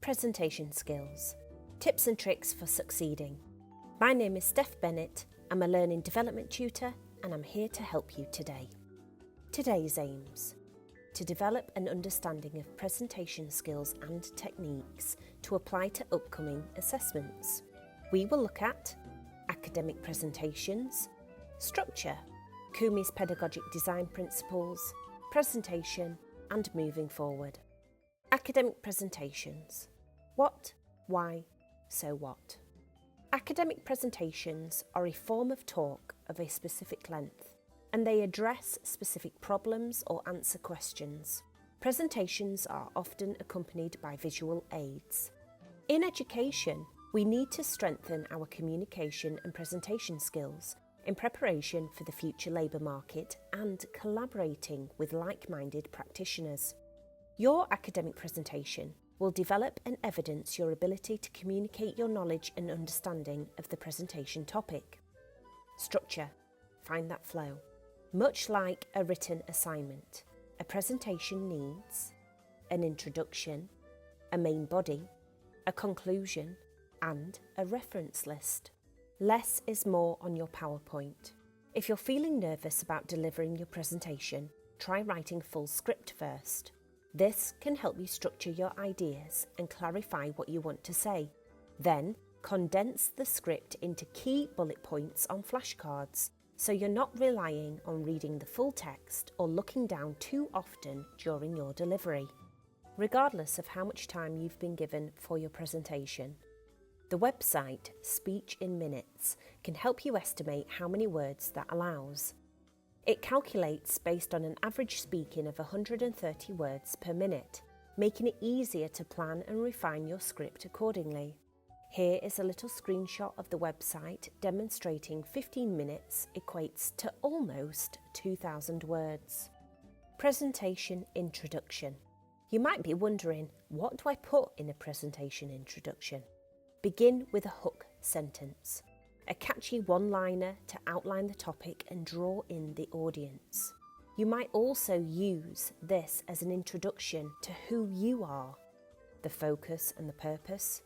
Presentation skills, tips and tricks for succeeding. My name is Steph Bennett, I'm a learning development tutor and I'm here to help you today. Today's aims: to develop an understanding of presentation skills and techniques to apply to upcoming assessments. We will look at academic presentations, structure, Koumi's pedagogic design principles, presentation and moving forward. Academic presentations. What, why, so what? Academic presentations are a form of talk of a specific length, and they address specific problems or answer questions. Presentations are often accompanied by visual aids. In education, we need to strengthen our communication and presentation skills in preparation for the future labour market and collaborating with like-minded practitioners. Your academic presentation will develop and evidence your ability to communicate your knowledge and understanding of the presentation topic. Structure. Find that flow. Much like a written assignment, a presentation needs an introduction, a main body, a conclusion, and a reference list. Less is more on your PowerPoint. If you're feeling nervous about delivering your presentation, try writing full script first. This can help you structure your ideas and clarify what you want to say. Then, condense the script into key bullet points on flashcards, so you're not relying on reading the full text or looking down too often during your delivery. Regardless of how much time you've been given for your presentation, the website Speech in Minutes can help you estimate how many words that allows. It calculates based on an average speaking of 130 words per minute, making it easier to plan and refine your script accordingly. Here is a little screenshot of the website demonstrating 15 minutes equates to almost 2,000 words. Presentation introduction. You might be wondering, what do I put in a presentation introduction? Begin with a hook sentence, a catchy one-liner to outline the topic and draw in the audience. You might also use this as an introduction to who you are, the focus and the purpose.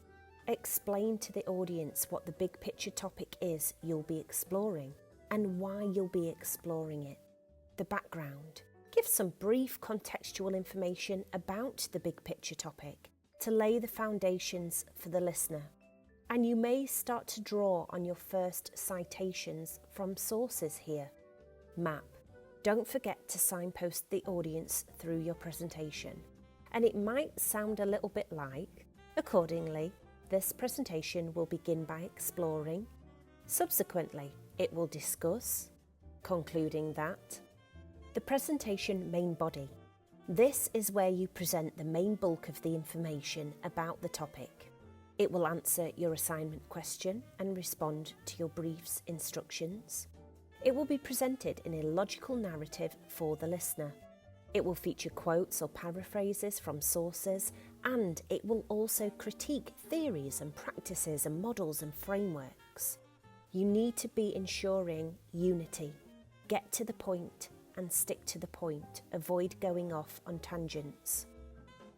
Explain to the audience what the big picture topic is you'll be exploring and why you'll be exploring it. The background. Give some brief contextual information about the big picture topic to lay the foundations for the listener. And you may start to draw on your first citations from sources here. Map. Don't forget to signpost the audience through your presentation. And it might sound a little bit like, accordingly, this presentation will begin by exploring. Subsequently, it will discuss, concluding that. The presentation main body. This is where you present the main bulk of the information about the topic. It will answer your assignment question and respond to your brief's instructions. It will be presented in a logical narrative for the listener. It will feature quotes or paraphrases from sources, and it will also critique theories and practices and models and frameworks. You need to be ensuring unity. Get to the point and stick to the point. Avoid going off on tangents.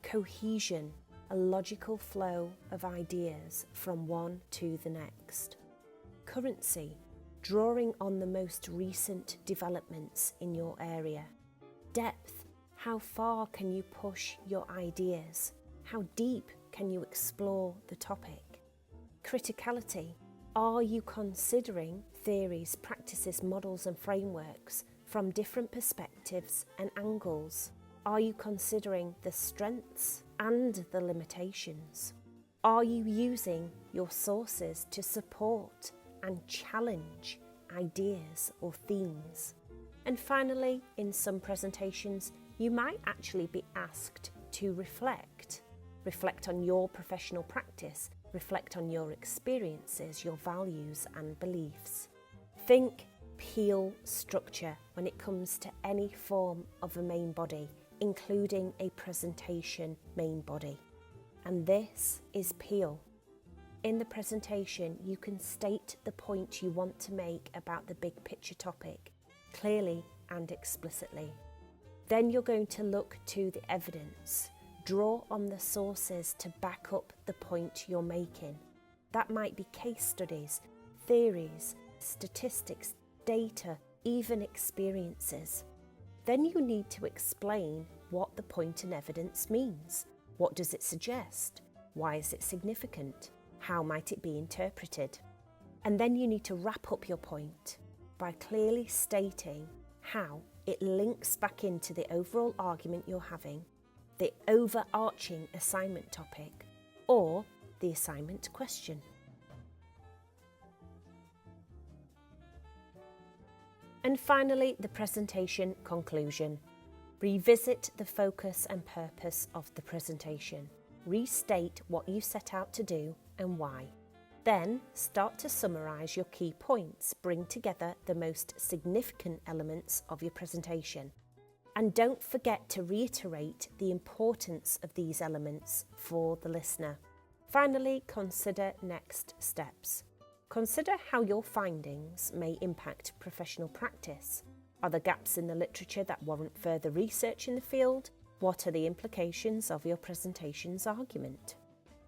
Cohesion. A logical flow of ideas from one to the next. Currency, drawing on the most recent developments in your area. Depth, how far can you push your ideas? How deep can you explore the topic? Criticality, are you considering theories, practices, models and frameworks from different perspectives and angles? Are you considering the strengths and the limitations? Are you using your sources to support and challenge ideas or themes? And finally, in some presentations, you might actually be asked to reflect on your professional practice, reflect on your experiences, your values and beliefs. Think peel structure when it comes to any form of a main body, including a presentation main body. And this is peel. In the presentation, you can state the point you want to make about the big picture topic, clearly and explicitly. Then you're going to look to the evidence, Draw on the sources to back up the point you're making. That might be case studies, theories, statistics, data, even experiences. Then you need to explain what the point and evidence means. What does it suggest? Why is it significant? How might it be interpreted? And then you need to wrap up your point by clearly stating how it links back into the overall argument you're having, the overarching assignment topic, or the assignment question. And finally, the presentation conclusion. Revisit the focus and purpose of the presentation. Restate what you set out to do and why. Then start to summarise your key points. Bring together the most significant elements of your presentation. And don't forget to reiterate the importance of these elements for the listener. Finally, consider next steps. Consider how your findings may impact professional practice. Are there gaps in the literature that warrant further research in the field? What are the implications of your presentation's argument?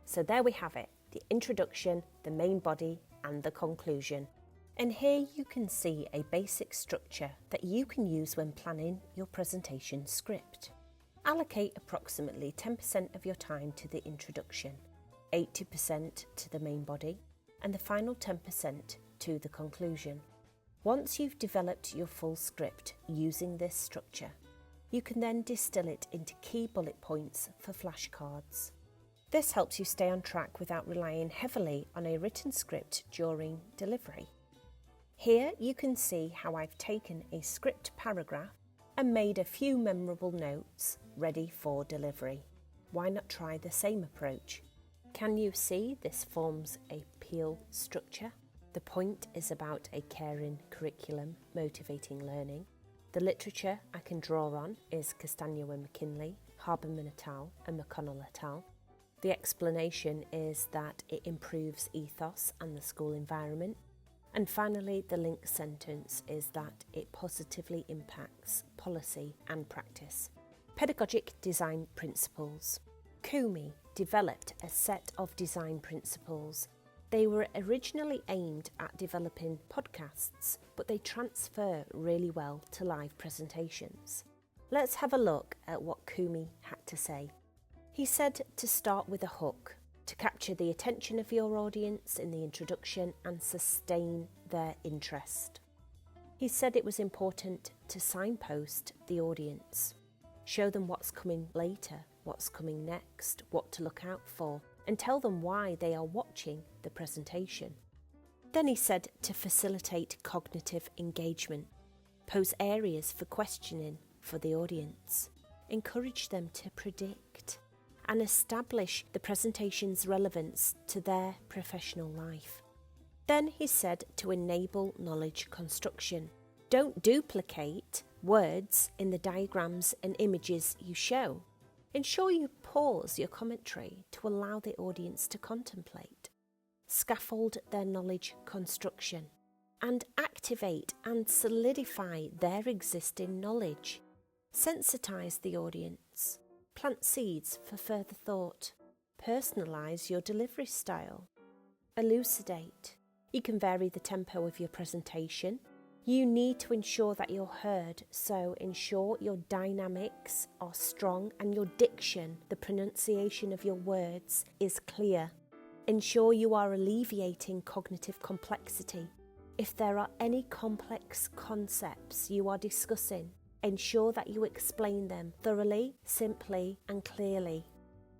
So there we have it, the introduction, the main body, and the conclusion. And here you can see a basic structure that you can use when planning your presentation script. Allocate approximately 10% of your time to the introduction, 80% to the main body, and the final 10% to the conclusion. Once you've developed your full script using this structure, you can then distill it into key bullet points for flashcards. This helps you stay on track without relying heavily on a written script during delivery. Here you can see how I've taken a script paragraph and made a few memorable notes ready for delivery. Why not try the same approach? Can you see this forms a peel structure? The point is about a caring curriculum motivating learning. The literature I can draw on is Castagno and McKinley, Haberman et al. And McConnell et al. The explanation is that it improves ethos and the school environment. And finally, the link sentence is that it positively impacts policy and practice. Pedagogic design principles. Koumi developed a set of design principles. They were originally aimed at developing podcasts, but they transfer really well to live presentations. Let's have a look at what Koumi had to say. He said to start with a hook, to capture the attention of your audience in the introduction and sustain their interest. He said it was important to signpost the audience, show them what's coming later, what's coming next, what to look out for, and tell them why they are watching the presentation. Then he said to facilitate cognitive engagement, pose areas for questioning for the audience, encourage them to predict, and establish the presentation's relevance to their professional life. Then he said to enable knowledge construction. Don't duplicate words in the diagrams and images you show. Ensure you pause your commentary to allow the audience to contemplate. Scaffold their knowledge construction and activate and solidify their existing knowledge. Sensitize the audience. Plant seeds for further thought. Personalise your delivery style. Elucidate. You can vary the tempo of your presentation. You need to ensure that you're heard, so ensure your dynamics are strong and your diction, the pronunciation of your words, is clear. Ensure you are alleviating cognitive complexity. If there are any complex concepts you are discussing, ensure that you explain them thoroughly, simply, and clearly,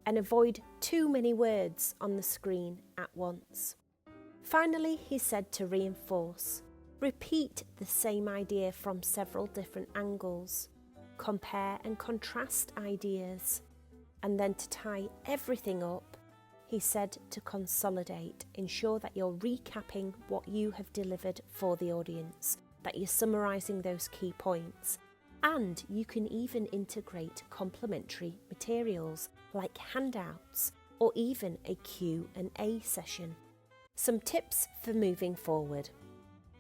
and avoid too many words on the screen at once. Finally, he said to reinforce. Repeat the same idea from several different angles. Compare and contrast ideas. And then to tie everything up, he said to consolidate. Ensure that you're recapping what you have delivered for the audience, that you're summarising those key points. And you can even integrate complementary materials like handouts or even a Q&A session. Some tips for moving forward.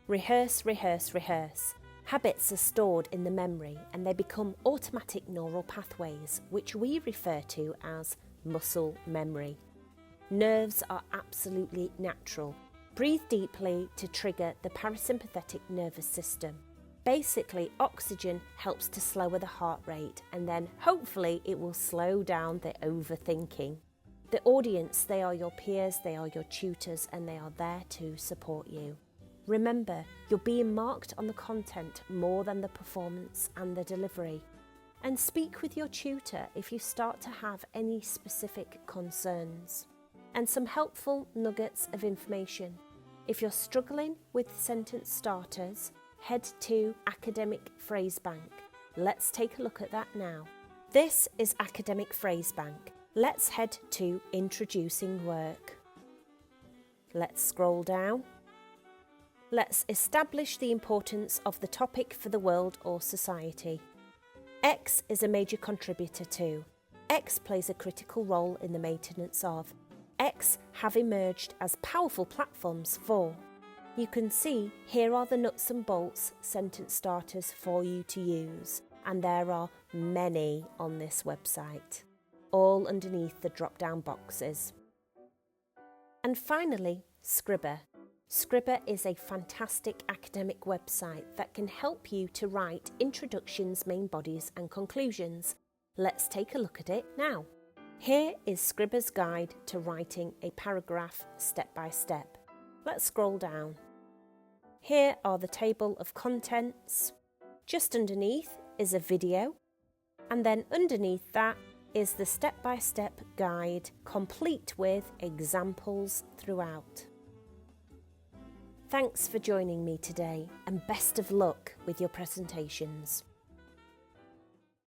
Rehearse, rehearse, rehearse. Habits are stored in the memory and they become automatic neural pathways, which we refer to as muscle memory. Nerves are absolutely natural. Breathe deeply to trigger the parasympathetic nervous system. Basically, oxygen helps to slower the heart rate, and then hopefully it will slow down the overthinking. The audience, they are your peers, they are your tutors, and they are there to support you. Remember, you're being marked on the content more than the performance and the delivery. And speak with your tutor if you start to have any specific concerns. And some helpful nuggets of information. If you're struggling with sentence starters, head to Academic Phrasebank. Let's take a look at that now. This is Academic Phrasebank. Let's head to Introducing Work. Let's scroll down. Let's establish the importance of the topic for the world or society. X is a major contributor to. X plays a critical role in the maintenance of. X have emerged as powerful platforms for. You can see here are the nuts and bolts sentence starters for you to use, and there are many on this website, all underneath the drop-down boxes. And finally, Scribbr. Scribbr is a fantastic academic website that can help you to write introductions, main bodies and conclusions. Let's take a look at it now. Here is Scribbr's guide to writing a paragraph step by step. Let's scroll down. Here are the table of contents. Just underneath is a video, and then underneath that is the step-by-step guide, complete with examples throughout. Thanks for joining me today, and best of luck with your presentations.